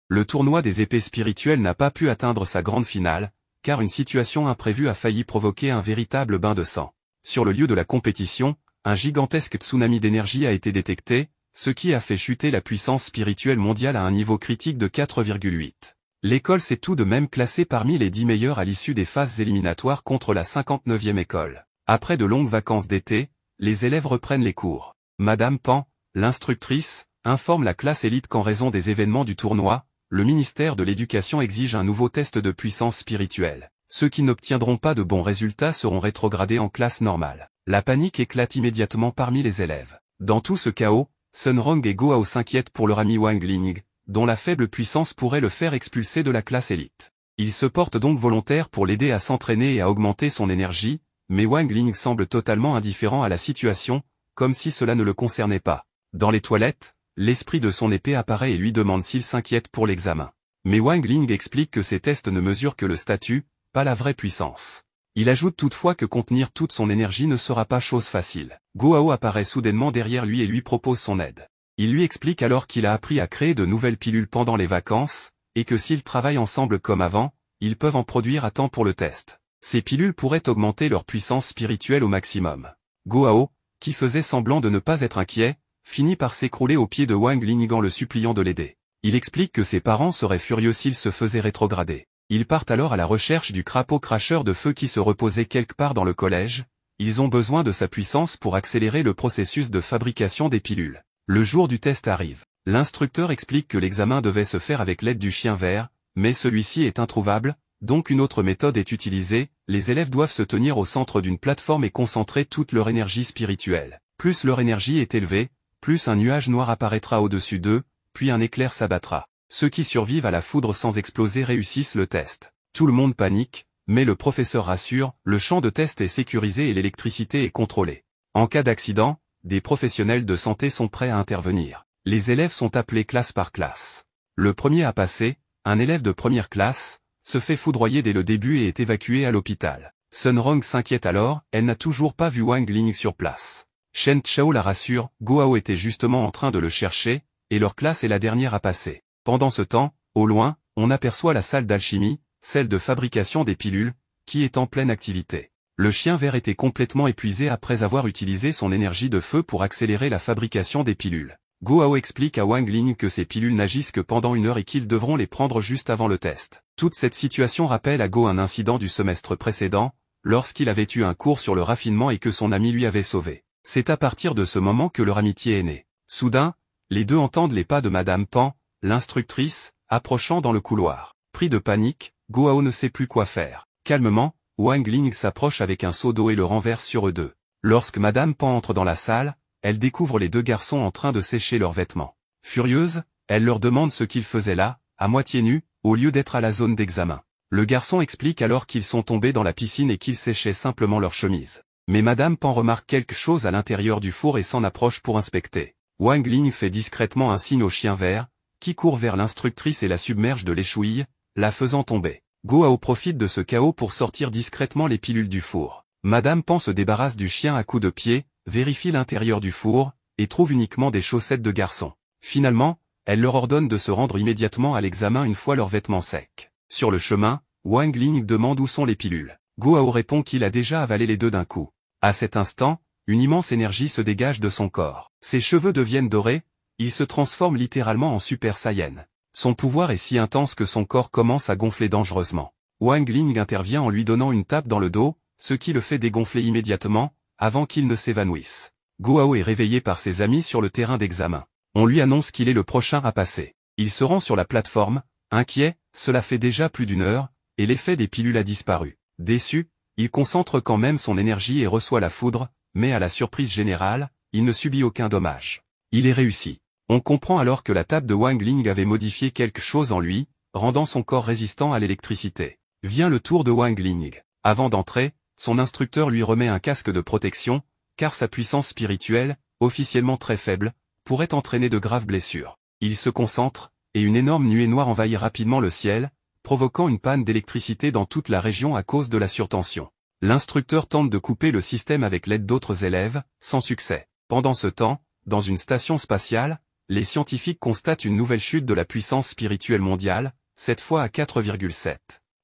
Le tournoi des épées spirituelles n'a pas pu atteindre sa grande finale, car une situation imprévue a failli provoquer un véritable bain de sang. Sur le lieu de la compétition, un gigantesque tsunami d'énergie a été détecté, ce qui a fait chuter la puissance spirituelle mondiale à un niveau critique de 4,8. L'école s'est tout de même classée parmi les 10 meilleures à l'issue des phases éliminatoires contre la 59e école. Après de longues vacances d'été, les élèves reprennent les cours. Madame Pan, l'instructrice, informe la classe élite qu'en raison des événements du tournoi, le ministère de l'Éducation exige un nouveau test de puissance spirituelle. Ceux qui n'obtiendront pas de bons résultats seront rétrogradés en classe normale. La panique éclate immédiatement parmi les élèves. Dans tout ce chaos, Sun Rong et Go Hao s'inquiètent pour leur ami Wang Ling, dont la faible puissance pourrait le faire expulser de la classe élite. Ils se portent donc volontaires pour l'aider à s'entraîner et à augmenter son énergie, mais Wang Ling semble totalement indifférent à la situation, comme si cela ne le concernait pas. Dans les toilettes, l'esprit de son épée apparaît et lui demande s'il s'inquiète pour l'examen. Mais Wang Ling explique que ces tests ne mesurent que le statut, pas la vraie puissance. Il ajoute toutefois que contenir toute son énergie ne sera pas chose facile. Go Hao apparaît soudainement derrière lui et lui propose son aide. Il lui explique alors qu'il a appris à créer de nouvelles pilules pendant les vacances, et que s'ils travaillent ensemble comme avant, ils peuvent en produire à temps pour le test. Ces pilules pourraient augmenter leur puissance spirituelle au maximum. Go Hao, qui faisait semblant de ne pas être inquiet, finit par s'écrouler aux pieds de Wang Ling en le suppliant de l'aider. Il explique que ses parents seraient furieux s'il se faisait rétrograder. Ils partent alors à la recherche du crapaud cracheur de feu qui se reposait quelque part dans le collège. Ils ont besoin de sa puissance pour accélérer le processus de fabrication des pilules. Le jour du test arrive. L'instructeur explique que l'examen devait se faire avec l'aide du chien vert, mais celui-ci est introuvable, donc une autre méthode est utilisée. Les élèves doivent se tenir au centre d'une plateforme et concentrer toute leur énergie spirituelle. Plus leur énergie est élevée, plus un nuage noir apparaîtra au-dessus d'eux, puis un éclair s'abattra. Ceux qui survivent à la foudre sans exploser réussissent le test. Tout le monde panique, mais le professeur rassure, le champ de test est sécurisé et l'électricité est contrôlée. En cas d'accident, des professionnels de santé sont prêts à intervenir. Les élèves sont appelés classe par classe. Le premier à passer, un élève de première classe, se fait foudroyer dès le début et est évacué à l'hôpital. Sun Rong s'inquiète alors, elle n'a toujours pas vu Wang Ling sur place. Shen Chao la rassure, Go Hao était justement en train de le chercher, et leur classe est la dernière à passer. Pendant ce temps, au loin, on aperçoit la salle d'alchimie, celle de fabrication des pilules, qui est en pleine activité. Le chien vert était complètement épuisé après avoir utilisé son énergie de feu pour accélérer la fabrication des pilules. Go Hao explique à Wang Ling que ces pilules n'agissent que pendant 1 heure et qu'ils devront les prendre juste avant le test. Toute cette situation rappelle à Go un incident du semestre précédent, lorsqu'il avait eu un cours sur le raffinement et que son ami lui avait sauvé. C'est à partir de ce moment que leur amitié est née. Soudain, les deux entendent les pas de Madame Pan, l'instructrice, approchant dans le couloir. Pris de panique, Go Hao ne sait plus quoi faire. Calmement, Wang Ling s'approche avec un seau d'eau et le renverse sur eux deux. Lorsque Madame Pan entre dans la salle, elle découvre les deux garçons en train de sécher leurs vêtements. Furieuse, elle leur demande ce qu'ils faisaient là, à moitié nus, au lieu d'être à la zone d'examen. Le garçon explique alors qu'ils sont tombés dans la piscine et qu'ils séchaient simplement leur chemise. Mais Madame Pan remarque quelque chose à l'intérieur du four et s'en approche pour inspecter. Wang Ling fait discrètement un signe au chien vert, qui court vers l'instructrice et la submerge de l'échouille, la faisant tomber. Go Hao profite de ce chaos pour sortir discrètement les pilules du four. Madame Pan se débarrasse du chien à coups de pied, vérifie l'intérieur du four, et trouve uniquement des chaussettes de garçon. Finalement, elle leur ordonne de se rendre immédiatement à l'examen une fois leurs vêtements secs. Sur le chemin, Wang Ling demande où sont les pilules. Go Hao répond qu'il a déjà avalé les deux d'un coup. À cet instant, une immense énergie se dégage de son corps. Ses cheveux deviennent dorés, il se transforme littéralement en Super Saiyan. Son pouvoir est si intense que son corps commence à gonfler dangereusement. Wang Ling intervient en lui donnant une tape dans le dos, ce qui le fait dégonfler immédiatement, avant qu'il ne s'évanouisse. Go Hao est réveillé par ses amis sur le terrain d'examen. On lui annonce qu'il est le prochain à passer. Il se rend sur la plateforme, inquiet, cela fait déjà plus d'1 heure, et l'effet des pilules a disparu. Déçu, il concentre quand même son énergie et reçoit la foudre, mais à la surprise générale, il ne subit aucun dommage. Il est réussi. On comprend alors que la tape de Wang Ling avait modifié quelque chose en lui, rendant son corps résistant à l'électricité. Vient le tour de Wang Ling. Avant d'entrer, son instructeur lui remet un casque de protection, car sa puissance spirituelle, officiellement très faible, pourrait entraîner de graves blessures. Il se concentre, et une énorme nuée noire envahit rapidement le ciel, provoquant une panne d'électricité dans toute la région à cause de la surtension. L'instructeur tente de couper le système avec l'aide d'autres élèves, sans succès. Pendant ce temps, dans une station spatiale, les scientifiques constatent une nouvelle chute de la puissance spirituelle mondiale, cette fois à 4,7.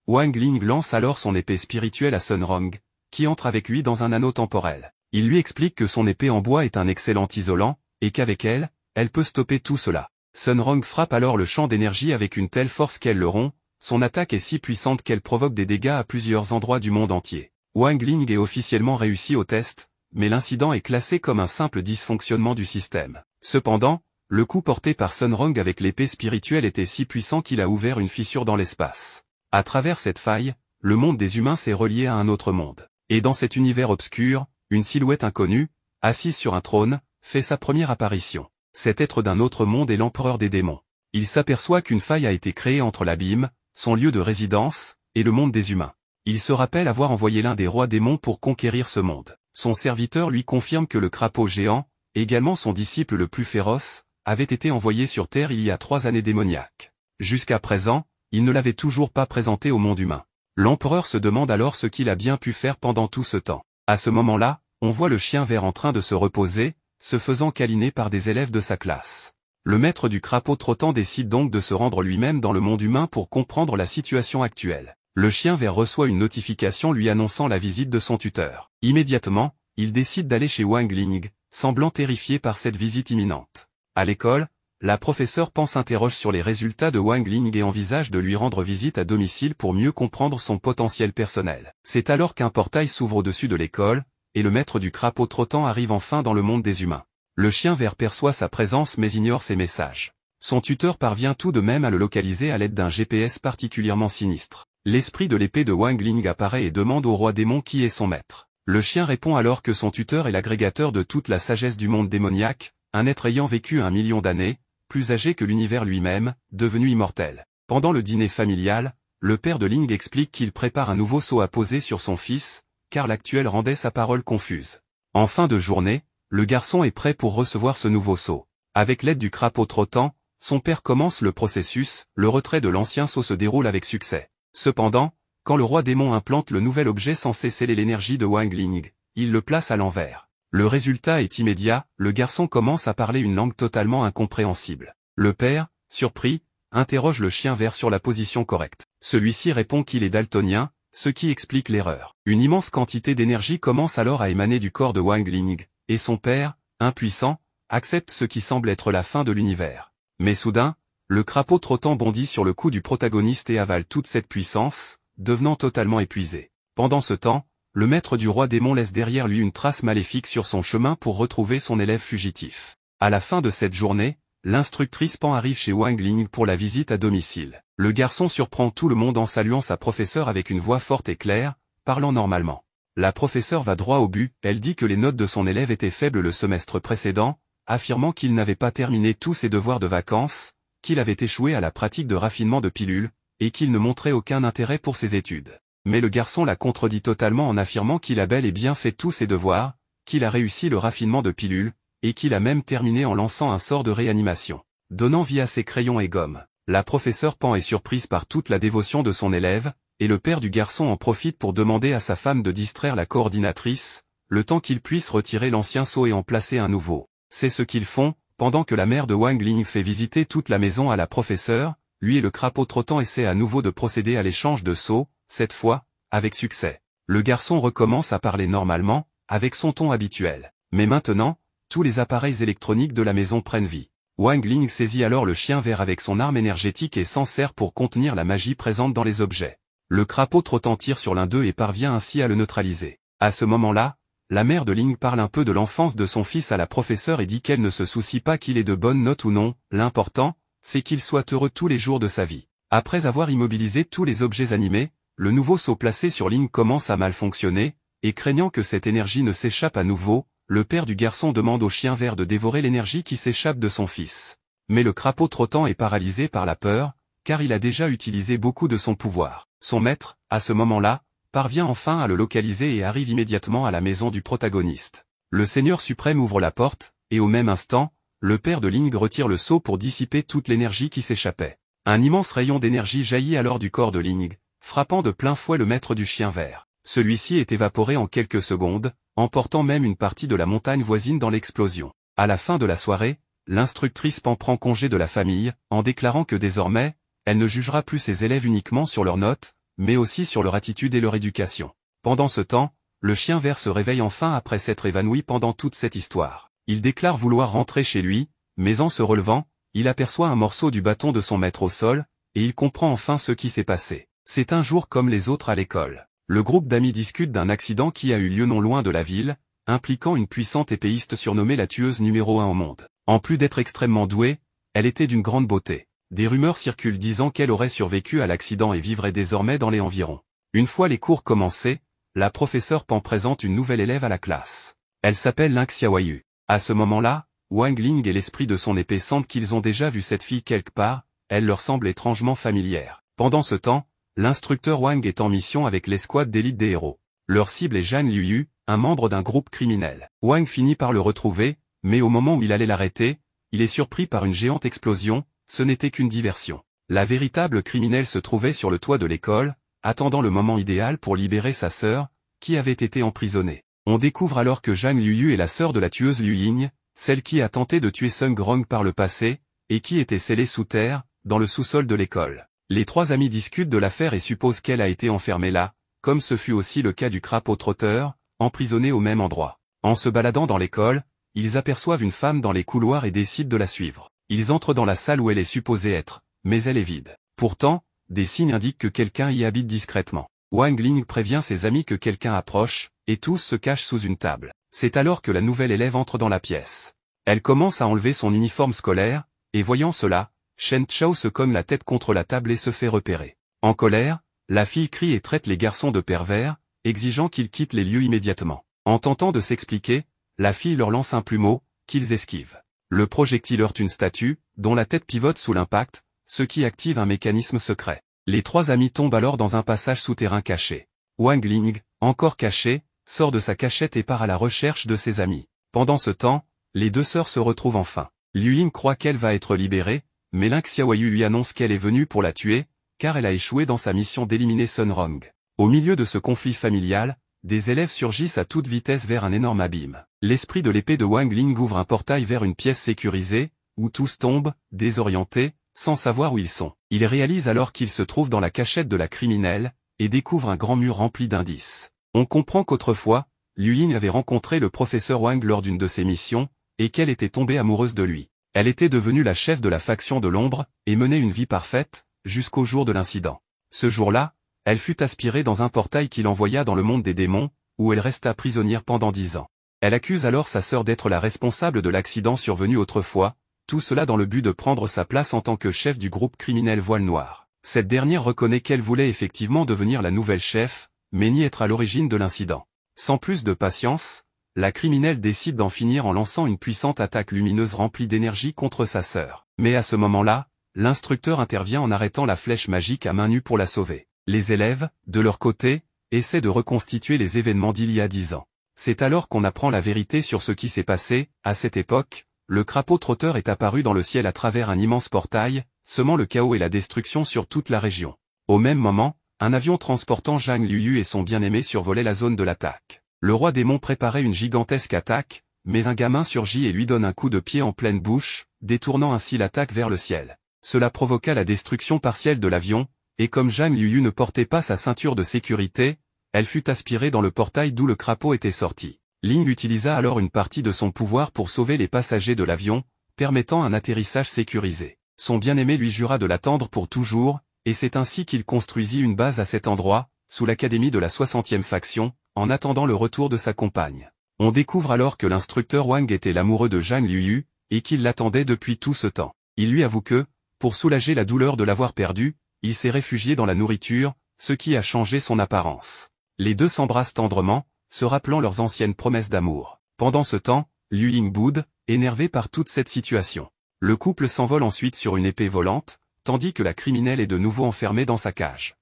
Wang Ling lance alors son épée spirituelle à Sun Rong, qui entre avec lui dans un anneau temporel. Il lui explique que son épée en bois est un excellent isolant, et qu'avec elle, elle peut stopper tout cela. Sun Rong frappe alors le champ d'énergie avec une telle force qu'elle le rompt, son attaque est si puissante qu'elle provoque des dégâts à plusieurs endroits du monde entier. Wang Ling est officiellement réussi au test, mais l'incident est classé comme un simple dysfonctionnement du système. Cependant, le coup porté par Sun Rong avec l'épée spirituelle était si puissant qu'il a ouvert une fissure dans l'espace. À travers cette faille, le monde des humains s'est relié à un autre monde. Et dans cet univers obscur, une silhouette inconnue, assise sur un trône, fait sa première apparition. Cet être d'un autre monde est l'empereur des démons. Il s'aperçoit qu'une faille a été créée entre l'abîme, son lieu de résidence, et le monde des humains. Il se rappelle avoir envoyé l'un des rois démons pour conquérir ce monde. Son serviteur lui confirme que le crapaud géant, également son disciple le plus féroce, avait été envoyé sur Terre il y a 3 années démoniaques. Jusqu'à présent, il ne l'avait toujours pas présenté au monde humain. L'empereur se demande alors ce qu'il a bien pu faire pendant tout ce temps. À ce moment-là, on voit le chien vert en train de se reposer, se faisant câliner par des élèves de sa classe. Le maître du crapaud trottant décide donc de se rendre lui-même dans le monde humain pour comprendre la situation actuelle. Le chien vert reçoit une notification lui annonçant la visite de son tuteur. Immédiatement, il décide d'aller chez Wang Ling, semblant terrifié par cette visite imminente. À l'école, la professeure Pan s'interroge sur les résultats de Wang Ling et envisage de lui rendre visite à domicile pour mieux comprendre son potentiel personnel. C'est alors qu'un portail s'ouvre au-dessus de l'école, et le maître du crapaud trottant arrive enfin dans le monde des humains. Le chien vert perçoit sa présence mais ignore ses messages. Son tuteur parvient tout de même à le localiser à l'aide d'un GPS particulièrement sinistre. L'esprit de l'épée de Wang Ling apparaît et demande au roi démon qui est son maître. Le chien répond alors que son tuteur est l'agrégateur de toute la sagesse du monde démoniaque, un être ayant vécu 1 million d'années, plus âgé que l'univers lui-même, devenu immortel. Pendant le dîner familial, le père de Ling explique qu'il prépare un nouveau sceau à poser sur son fils, car l'actuel rendait sa parole confuse. En fin de journée, le garçon est prêt pour recevoir ce nouveau sceau. Avec l'aide du crapaud trottant, son père commence le processus, le retrait de l'ancien sceau se déroule avec succès. Cependant, quand le roi démon implante le nouvel objet censé sceller l'énergie de Wang Ling, il le place à l'envers. Le résultat est immédiat, le garçon commence à parler une langue totalement incompréhensible. Le père, surpris, interroge le chien vert sur la position correcte. Celui-ci répond qu'il est daltonien, ce qui explique l'erreur. Une immense quantité d'énergie commence alors à émaner du corps de Wang Ling, et son père, impuissant, accepte ce qui semble être la fin de l'univers. Mais soudain, le crapaud trottant bondit sur le cou du protagoniste et avale toute cette puissance, devenant totalement épuisé. Pendant ce temps, le maître du roi démon laisse derrière lui une trace maléfique sur son chemin pour retrouver son élève fugitif. À la fin de cette journée, l'instructrice Pan arrive chez Wang Ling pour la visite à domicile. Le garçon surprend tout le monde en saluant sa professeure avec une voix forte et claire, parlant normalement. La professeure va droit au but, elle dit que les notes de son élève étaient faibles le semestre précédent, affirmant qu'il n'avait pas terminé tous ses devoirs de vacances, qu'il avait échoué à la pratique de raffinement de pilules, et qu'il ne montrait aucun intérêt pour ses études. Mais le garçon la contredit totalement en affirmant qu'il a bel et bien fait tous ses devoirs, qu'il a réussi le raffinement de pilules, et qu'il a même terminé en lançant un sort de réanimation, donnant vie à ses crayons et gommes. La professeure Pan est surprise par toute la dévotion de son élève, et le père du garçon en profite pour demander à sa femme de distraire la coordinatrice, le temps qu'il puisse retirer l'ancien sceau et en placer un nouveau. C'est ce qu'ils font, pendant que la mère de Wang Ling fait visiter toute la maison à la professeure, lui et le crapaud trottant essaient à nouveau de procéder à l'échange de sceaux, cette fois, avec succès. Le garçon recommence à parler normalement, avec son ton habituel. Mais maintenant, tous les appareils électroniques de la maison prennent vie. Wang Ling saisit alors le chien vert avec son arme énergétique et s'en sert pour contenir la magie présente dans les objets. Le crapaud trottant tire sur l'un d'eux et parvient ainsi à le neutraliser. À ce moment-là, la mère de Ling parle un peu de l'enfance de son fils à la professeure et dit qu'elle ne se soucie pas qu'il ait de bonnes notes ou non, l'important, c'est qu'il soit heureux tous les jours de sa vie. Après avoir immobilisé tous les objets animés, le nouveau sceau placé sur Ling commence à mal fonctionner, et craignant que cette énergie ne s'échappe à nouveau, le père du garçon demande au chien vert de dévorer l'énergie qui s'échappe de son fils. Mais le crapaud trottant est paralysé par la peur, car il a déjà utilisé beaucoup de son pouvoir. Son maître, à ce moment-là, parvient enfin à le localiser et arrive immédiatement à la maison du protagoniste. Le Seigneur suprême ouvre la porte, et au même instant, le père de Ling retire le sceau pour dissiper toute l'énergie qui s'échappait. Un immense rayon d'énergie jaillit alors du corps de Ling, frappant de plein fouet le maître du chien vert. Celui-ci est évaporé en quelques secondes, emportant même une partie de la montagne voisine dans l'explosion. À la fin de la soirée, l'instructrice Pan prend congé de la famille, en déclarant que désormais, elle ne jugera plus ses élèves uniquement sur leurs notes, mais aussi sur leur attitude et leur éducation. Pendant ce temps, le chien vert se réveille enfin après s'être évanoui pendant toute cette histoire. Il déclare vouloir rentrer chez lui, mais en se relevant, il aperçoit un morceau du bâton de son maître au sol, et il comprend enfin ce qui s'est passé. C'est un jour comme les autres à l'école. Le groupe d'amis discute d'un accident qui a eu lieu non loin de la ville, impliquant une puissante épéiste surnommée la tueuse numéro 1 au monde. En plus d'être extrêmement douée, elle était d'une grande beauté. Des rumeurs circulent disant qu'elle aurait survécu à l'accident et vivrait désormais dans les environs. Une fois les cours commencés, la professeure Pan présente une nouvelle élève à la classe. Elle s'appelle Ling Xiaoyu. À ce moment-là, Wang Ling et l'esprit de son épée sentent qu'ils ont déjà vu cette fille quelque part, elle leur semble étrangement familière. Pendant ce temps, l'instructeur Wang est en mission avec l'escouade d'élite des héros. Leur cible est Zhang Liuyu, un membre d'un groupe criminel. Wang finit par le retrouver, mais au moment où il allait l'arrêter, il est surpris par une géante explosion, ce n'était qu'une diversion. La véritable criminelle se trouvait sur le toit de l'école, attendant le moment idéal pour libérer sa sœur, qui avait été emprisonnée. On découvre alors que Zhang Liuyu est la sœur de la tueuse Liu Ying, celle qui a tenté de tuer Sung Grong par le passé, et qui était scellée sous terre, dans le sous-sol de l'école. Les trois amis discutent de l'affaire et supposent qu'elle a été enfermée là, comme ce fut aussi le cas du crapaud trotteur, emprisonné au même endroit. En se baladant dans l'école, ils aperçoivent une femme dans les couloirs et décident de la suivre. Ils entrent dans la salle où elle est supposée être, mais elle est vide. Pourtant, des signes indiquent que quelqu'un y habite discrètement. Wang Ling prévient ses amis que quelqu'un approche, et tous se cachent sous une table. C'est alors que la nouvelle élève entre dans la pièce. Elle commence à enlever son uniforme scolaire, et voyant cela, Shen Chao se cogne la tête contre la table et se fait repérer. En colère, la fille crie et traite les garçons de pervers, exigeant qu'ils quittent les lieux immédiatement. En tentant de s'expliquer, la fille leur lance un plumeau, qu'ils esquivent. Le projectile heurte une statue, dont la tête pivote sous l'impact, ce qui active un mécanisme secret. Les trois amis tombent alors dans un passage souterrain caché. Wang Ling, encore caché, sort de sa cachette et part à la recherche de ses amis. Pendant ce temps, les deux sœurs se retrouvent enfin. Liu Ying croit qu'elle va être libérée, mais Ling Xiaoyu lui annonce qu'elle est venue pour la tuer, car elle a échoué dans sa mission d'éliminer Sun Rong. Au milieu de ce conflit familial, des élèves surgissent à toute vitesse vers un énorme abîme. L'esprit de l'épée de Wang Ling ouvre un portail vers une pièce sécurisée, où tous tombent, désorientés, sans savoir où ils sont. Il réalise alors qu'ils se trouvent dans la cachette de la criminelle, et découvre un grand mur rempli d'indices. On comprend qu'autrefois, Liu Ying avait rencontré le professeur Wang lors d'une de ses missions, et qu'elle était tombée amoureuse de lui. Elle était devenue la chef de la faction de l'ombre, et menait une vie parfaite, jusqu'au jour de l'incident. Ce jour-là, elle fut aspirée dans un portail qui l'envoya dans le monde des démons, où elle resta prisonnière pendant 10 ans. Elle accuse alors sa sœur d'être la responsable de l'accident survenu autrefois, tout cela dans le but de prendre sa place en tant que chef du groupe criminel Voile Noir. Cette dernière reconnaît qu'elle voulait effectivement devenir la nouvelle chef, mais nie être à l'origine de l'incident. Sans plus de patience, la criminelle décide d'en finir en lançant une puissante attaque lumineuse remplie d'énergie contre sa sœur. Mais à ce moment-là, l'instructeur intervient en arrêtant la flèche magique à main nue pour la sauver. Les élèves, de leur côté, essaient de reconstituer les événements d'il y a 10 ans. C'est alors qu'on apprend la vérité sur ce qui s'est passé. À cette époque, le crapaud trotteur est apparu dans le ciel à travers un immense portail, semant le chaos et la destruction sur toute la région. Au même moment, un avion transportant Zhang Liuyu et son bien-aimé survolait la zone de l'attaque. Le roi démon préparait une gigantesque attaque, mais un gamin surgit et lui donne un coup de pied en pleine bouche, détournant ainsi l'attaque vers le ciel. Cela provoqua la destruction partielle de l'avion, et comme Zhang Liuyu ne portait pas sa ceinture de sécurité, elle fut aspirée dans le portail d'où le crapaud était sorti. Ling utilisa alors une partie de son pouvoir pour sauver les passagers de l'avion, permettant un atterrissage sécurisé. Son bien-aimé lui jura de l'attendre pour toujours, et c'est ainsi qu'il construisit une base à cet endroit, sous l'académie de la 60e faction, en attendant le retour de sa compagne. On découvre alors que l'instructeur Wang était l'amoureux de Zhang Liuyu, et qu'il l'attendait depuis tout ce temps. Il lui avoue que, pour soulager la douleur de l'avoir perdu, il s'est réfugié dans la nourriture, ce qui a changé son apparence. Les deux s'embrassent tendrement, se rappelant leurs anciennes promesses d'amour. Pendant ce temps, Liu Ying boude, énervé par toute cette situation. Le couple s'envole ensuite sur une épée volante, tandis que la criminelle est de nouveau enfermée dans sa cage.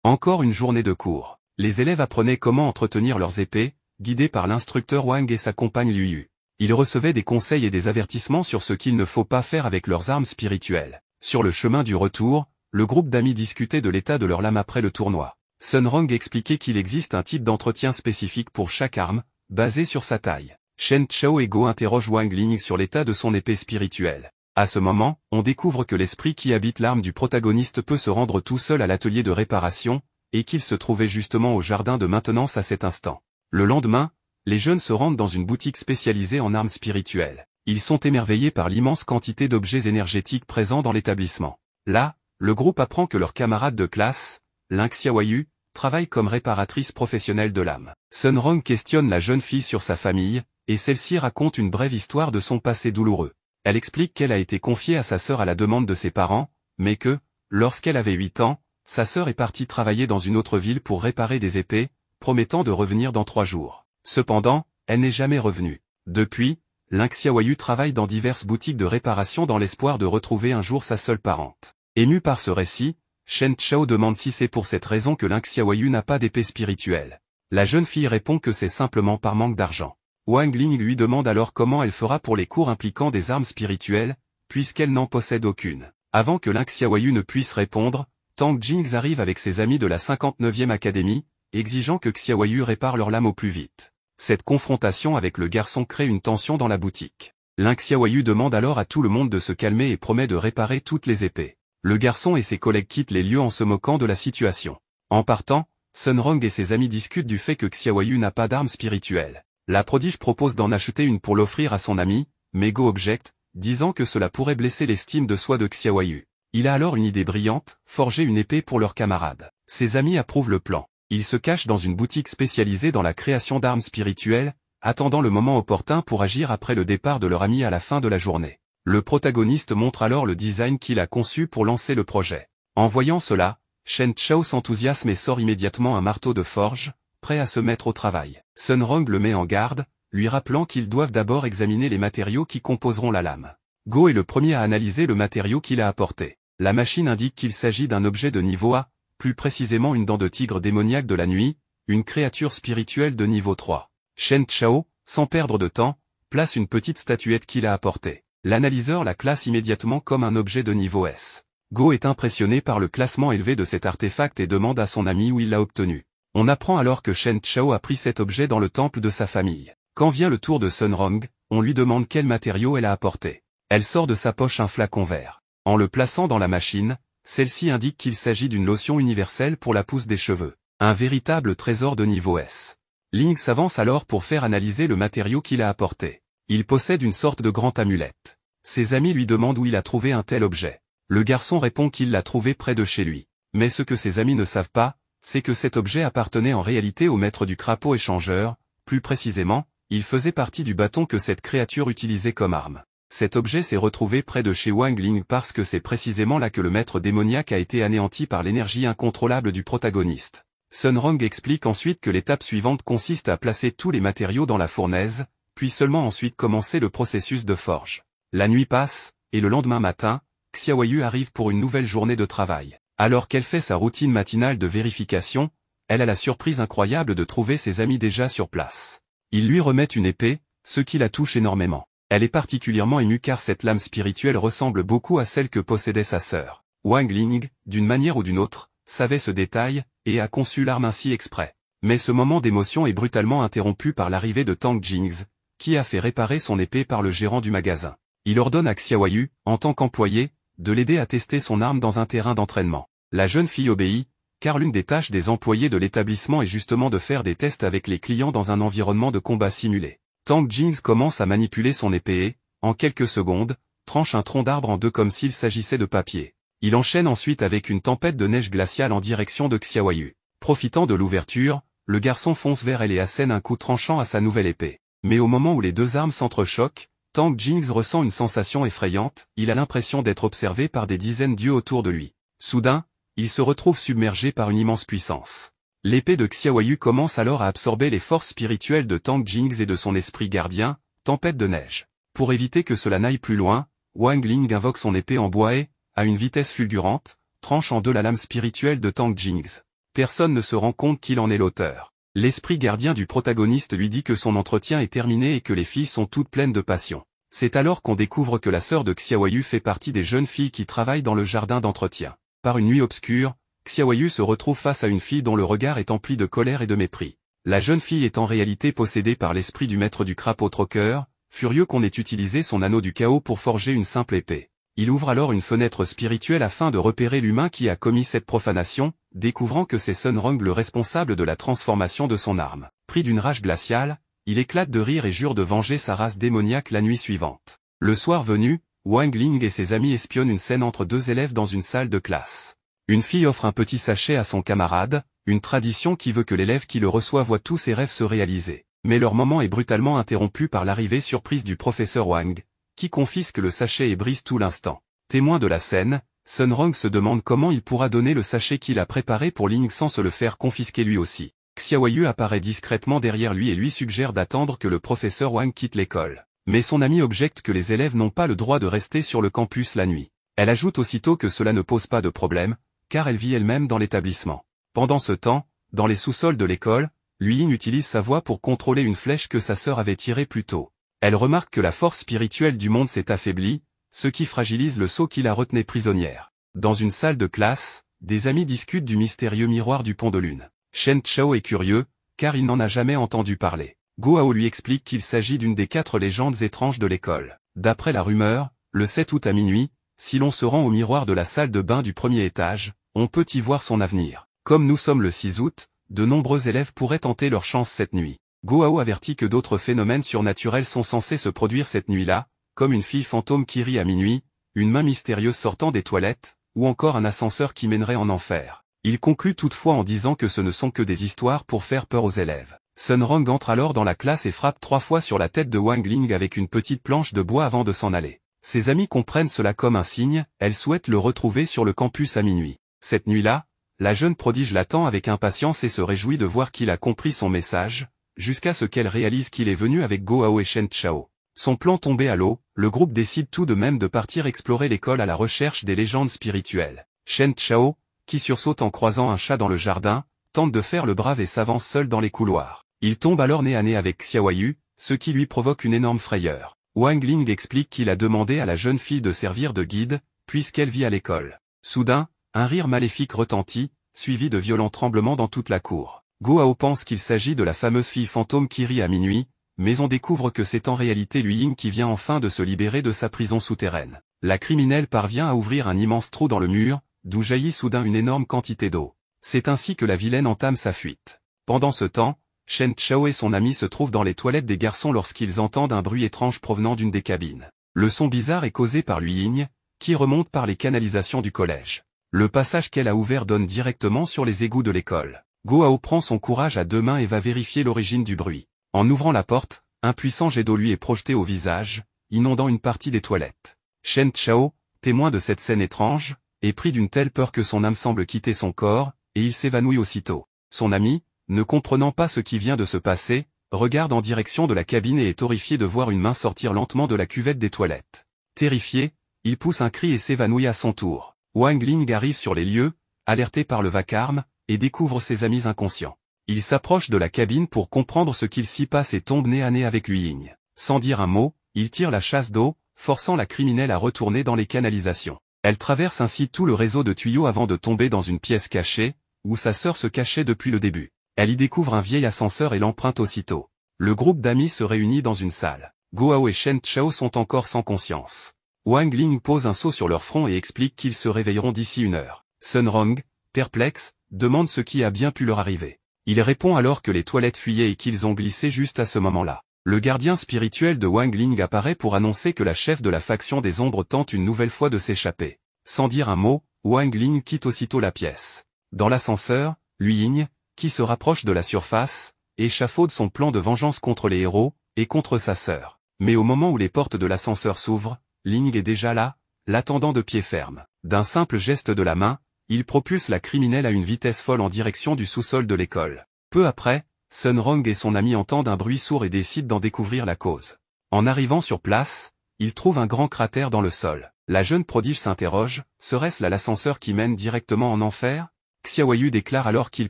Encore une journée de cours. Les élèves apprenaient comment entretenir leurs épées, guidés par l'instructeur Wang et sa compagne Liuyu. Ils recevaient des conseils et des avertissements sur ce qu'il ne faut pas faire avec leurs armes spirituelles. Sur le chemin du retour, le groupe d'amis discutait de l'état de leur lame après le tournoi. Sun Rong expliquait qu'il existe un type d'entretien spécifique pour chaque arme, basé sur sa taille. Shen Chao et Go interrogent Wang Ling sur l'état de son épée spirituelle. À ce moment, on découvre que l'esprit qui habite l'arme du protagoniste peut se rendre tout seul à l'atelier de réparation, et qu'il se trouvait justement au jardin de maintenance à cet instant. Le lendemain, les jeunes se rendent dans une boutique spécialisée en armes spirituelles. Ils sont émerveillés par l'immense quantité d'objets énergétiques présents dans l'établissement. Là, le groupe apprend que leur camarade de classe, Ling Xiaoyu, travaille comme réparatrice professionnelle de l'âme. Sun Rong questionne la jeune fille sur sa famille, et celle-ci raconte une brève histoire de son passé douloureux. Elle explique qu'elle a été confiée à sa sœur à la demande de ses parents, mais que, lorsqu'elle avait 8 ans, sa sœur est partie travailler dans une autre ville pour réparer des épées, promettant de revenir dans 3 jours. Cependant, elle n'est jamais revenue. Depuis, Ling Xiaoyu travaille dans diverses boutiques de réparation dans l'espoir de retrouver un jour sa seule parente. Ému par ce récit, Shen Chao demande si c'est pour cette raison que Ling Xiaoyu n'a pas d'épée spirituelle. La jeune fille répond que c'est simplement par manque d'argent. Wang Ling lui demande alors comment elle fera pour les cours impliquant des armes spirituelles, puisqu'elle n'en possède aucune. Avant que Ling Xiaoyu ne puisse répondre, Tang Jingz arrive avec ses amis de la 59e académie, exigeant que Xiaoyu répare leur lame au plus vite. Cette confrontation avec le garçon crée une tension dans la boutique. Ling Xiaoyu demande alors à tout le monde de se calmer et promet de réparer toutes les épées. Le garçon et ses collègues quittent les lieux en se moquant de la situation. En partant, Sun Rong et ses amis discutent du fait que Xiaoyu n'a pas d'arme spirituelle. La prodige propose d'en acheter une pour l'offrir à son ami, mais Go objecte, disant que cela pourrait blesser l'estime de soi de Xiaoyu. Il a alors une idée brillante, forger une épée pour leur camarade. Ses amis approuvent le plan. Ils se cachent dans une boutique spécialisée dans la création d'armes spirituelles, attendant le moment opportun pour agir après le départ de leur ami à la fin de la journée. Le protagoniste montre alors le design qu'il a conçu pour lancer le projet. En voyant cela, Shen Chao s'enthousiasme et sort immédiatement un marteau de forge, prêt à se mettre au travail. Sun Rong le met en garde, lui rappelant qu'ils doivent d'abord examiner les matériaux qui composeront la lame. Go est le premier à analyser le matériau qu'il a apporté. La machine indique qu'il s'agit d'un objet de niveau A, plus précisément une dent de tigre démoniaque de la nuit, une créature spirituelle de niveau 3. Shen Chao, sans perdre de temps, place une petite statuette qu'il a apportée. L'analyseur la classe immédiatement comme un objet de niveau S. Go est impressionné par le classement élevé de cet artefact et demande à son ami où il l'a obtenu. On apprend alors que Shen Chao a pris cet objet dans le temple de sa famille. Quand vient le tour de Sun Rong, on lui demande quel matériau elle a apporté. Elle sort de sa poche un flacon vert. En le plaçant dans la machine, celle-ci indique qu'il s'agit d'une lotion universelle pour la pousse des cheveux. Un véritable trésor de niveau S. Ling s'avance alors pour faire analyser le matériau qu'il a apporté. Il possède une sorte de grande amulette. Ses amis lui demandent où il a trouvé un tel objet. Le garçon répond qu'il l'a trouvé près de chez lui. Mais ce que ses amis ne savent pas, c'est que cet objet appartenait en réalité au maître du crapaud échangeur, plus précisément, il faisait partie du bâton que cette créature utilisait comme arme. Cet objet s'est retrouvé près de chez Wang Ling parce que c'est précisément là que le maître démoniaque a été anéanti par l'énergie incontrôlable du protagoniste. Sun Rong explique ensuite que l'étape suivante consiste à placer tous les matériaux dans la fournaise, puis seulement ensuite commencer le processus de forge. La nuit passe, et le lendemain matin, Xiaoyu arrive pour une nouvelle journée de travail. Alors qu'elle fait sa routine matinale de vérification, elle a la surprise incroyable de trouver ses amis déjà sur place. Ils lui remettent une épée, ce qui la touche énormément. Elle est particulièrement émue car cette lame spirituelle ressemble beaucoup à celle que possédait sa sœur. Wang Ling, d'une manière ou d'une autre, savait ce détail, et a conçu l'arme ainsi exprès. Mais ce moment d'émotion est brutalement interrompu par l'arrivée de Tang Jingz, qui a fait réparer son épée par le gérant du magasin. Il ordonne à Xiaoyu, en tant qu'employé, de l'aider à tester son arme dans un terrain d'entraînement. La jeune fille obéit, car l'une des tâches des employés de l'établissement est justement de faire des tests avec les clients dans un environnement de combat simulé. Tang Jingz commence à manipuler son épée et, en quelques secondes, tranche un tronc d'arbre en deux comme s'il s'agissait de papier. Il enchaîne ensuite avec une tempête de neige glaciale en direction de Xiaoyu. Profitant de l'ouverture, le garçon fonce vers elle et assène un coup tranchant à sa nouvelle épée. Mais au moment où les deux armes s'entrechoquent, Tang Jingz ressent une sensation effrayante, il a l'impression d'être observé par des dizaines d'yeux autour de lui. Soudain, il se retrouve submergé par une immense puissance. L'épée de Xiaoyu commence alors à absorber les forces spirituelles de Tang Jingz et de son esprit gardien, tempête de neige. Pour éviter que cela n'aille plus loin, Wang Ling invoque son épée en bois et, à une vitesse fulgurante, tranche en deux la lame spirituelle de Tang Jingz. Personne ne se rend compte qu'il en est l'auteur. L'esprit gardien du protagoniste lui dit que son entretien est terminé et que les filles sont toutes pleines de passion. C'est alors qu'on découvre que la sœur de Xiaoyu fait partie des jeunes filles qui travaillent dans le jardin d'entretien. Par une nuit obscure, Xiaoyu se retrouve face à une fille dont le regard est empli de colère et de mépris. La jeune fille est en réalité possédée par l'esprit du maître du crapaud troqueur, furieux qu'on ait utilisé son anneau du chaos pour forger une simple épée. Il ouvre alors une fenêtre spirituelle afin de repérer l'humain qui a commis cette profanation, découvrant que c'est Sun Rong le responsable de la transformation de son arme. Pris d'une rage glaciale, il éclate de rire et jure de venger sa race démoniaque la nuit suivante. Le soir venu, Wang Ling et ses amis espionnent une scène entre deux élèves dans une salle de classe. Une fille offre un petit sachet à son camarade, une tradition qui veut que l'élève qui le reçoit voit tous ses rêves se réaliser. Mais leur moment est brutalement interrompu par l'arrivée surprise du professeur Wang, qui confisque le sachet et brise tout l'instant. Témoin de la scène, Sun Rong se demande comment il pourra donner le sachet qu'il a préparé pour Ling sans se le faire confisquer lui aussi. Xiaoyu apparaît discrètement derrière lui et lui suggère d'attendre que le professeur Wang quitte l'école. Mais son ami objecte que les élèves n'ont pas le droit de rester sur le campus la nuit. Elle ajoute aussitôt que cela ne pose pas de problème, car elle vit elle-même dans l'établissement. Pendant ce temps, dans les sous-sols de l'école, Lui Ying utilise sa voix pour contrôler une flèche que sa sœur avait tirée plus tôt. Elle remarque que la force spirituelle du monde s'est affaiblie, ce qui fragilise le sceau qui la retenait prisonnière. Dans une salle de classe, des amis discutent du mystérieux miroir du pont de lune. Shen Chao est curieux, car il n'en a jamais entendu parler. Guo Hao lui explique qu'il s'agit d'une des 4 légendes étranges de l'école. D'après la rumeur, le 7 août à minuit, si l'on se rend au miroir de la salle de bain du premier étage, on peut y voir son avenir. Comme nous sommes le 6 août, de nombreux élèves pourraient tenter leur chance cette nuit. Guo Hao avertit que d'autres phénomènes surnaturels sont censés se produire cette nuit-là, comme une fille fantôme qui rit à minuit, une main mystérieuse sortant des toilettes, ou encore un ascenseur qui mènerait en enfer. Il conclut toutefois en disant que ce ne sont que des histoires pour faire peur aux élèves. Sun Rong entre alors dans la classe et frappe 3 fois sur la tête de Wang Ling avec une petite planche de bois avant de s'en aller. Ses amis comprennent cela comme un signe, elle souhaite le retrouver sur le campus à minuit. Cette nuit-là, la jeune prodige l'attend avec impatience et se réjouit de voir qu'il a compris son message, jusqu'à ce qu'elle réalise qu'il est venu avec Guo Hao et Shen Chao. Son plan tombé à l'eau, le groupe décide tout de même de partir explorer l'école à la recherche des légendes spirituelles. Shen Chao, qui sursaute en croisant un chat dans le jardin, tente de faire le brave et s'avance seul dans les couloirs. Il tombe alors nez à nez avec Xiaoyu, ce qui lui provoque une énorme frayeur. Wang Ling explique qu'il a demandé à la jeune fille de servir de guide, puisqu'elle vit à l'école. Soudain, un rire maléfique retentit, suivi de violents tremblements dans toute la cour. Guo Hao pense qu'il s'agit de la fameuse fille fantôme qui rit à minuit, mais on découvre que c'est en réalité Lui Ying qui vient enfin de se libérer de sa prison souterraine. La criminelle parvient à ouvrir un immense trou dans le mur, d'où jaillit soudain une énorme quantité d'eau. C'est ainsi que la vilaine entame sa fuite. Pendant ce temps, Shen Chao et son ami se trouvent dans les toilettes des garçons lorsqu'ils entendent un bruit étrange provenant d'une des cabines. Le son bizarre est causé par Lui Ying, qui remonte par les canalisations du collège. Le passage qu'elle a ouvert donne directement sur les égouts de l'école. Guo Hao prend son courage à 2 mains et va vérifier l'origine du bruit. En ouvrant la porte, un puissant jet d'eau lui est projeté au visage, inondant une partie des toilettes. Shen Chao, témoin de cette scène étrange, est pris d'une telle peur que son âme semble quitter son corps, et il s'évanouit aussitôt. Son ami, ne comprenant pas ce qui vient de se passer, regarde en direction de la cabine et est horrifié de voir une main sortir lentement de la cuvette des toilettes. Terrifié, il pousse un cri et s'évanouit à son tour. Wang Ling arrive sur les lieux, alerté par le vacarme, et découvre ses amis inconscients. Il s'approche de la cabine pour comprendre ce qu'il s'y passe et tombe nez à nez avec Lui Ying. Sans dire un mot, il tire la chasse d'eau, forçant la criminelle à retourner dans les canalisations. Elle traverse ainsi tout le réseau de tuyaux avant de tomber dans une pièce cachée, où sa sœur se cachait depuis le début. Elle y découvre un vieil ascenseur et l'emprunte aussitôt. Le groupe d'amis se réunit dans une salle. Guo Hao et Shen Chao sont encore sans conscience. Wang Ling pose un seau sur leur front et explique qu'ils se réveilleront d'ici 1 heure. Sun Rong, perplexe, demande ce qui a bien pu leur arriver. Il répond alors que les toilettes fuyaient et qu'ils ont glissé juste à ce moment-là. Le gardien spirituel de Wang Ling apparaît pour annoncer que la chef de la faction des ombres tente une nouvelle fois de s'échapper. Sans dire un mot, Wang Ling quitte aussitôt la pièce. Dans l'ascenseur, Lui Ying, qui se rapproche de la surface, échafaude son plan de vengeance contre les héros, et contre sa sœur. Mais au moment où les portes de l'ascenseur s'ouvrent, Ling est déjà là, l'attendant de pied ferme. D'un simple geste de la main, il propulse la criminelle à une vitesse folle en direction du sous-sol de l'école. Peu après, Sun Rong et son ami entendent un bruit sourd et décident d'en découvrir la cause. En arrivant sur place, ils trouvent un grand cratère dans le sol. La jeune prodige s'interroge, serait-ce là l'ascenseur qui mène directement en enfer? Xiaoyu déclare alors qu'il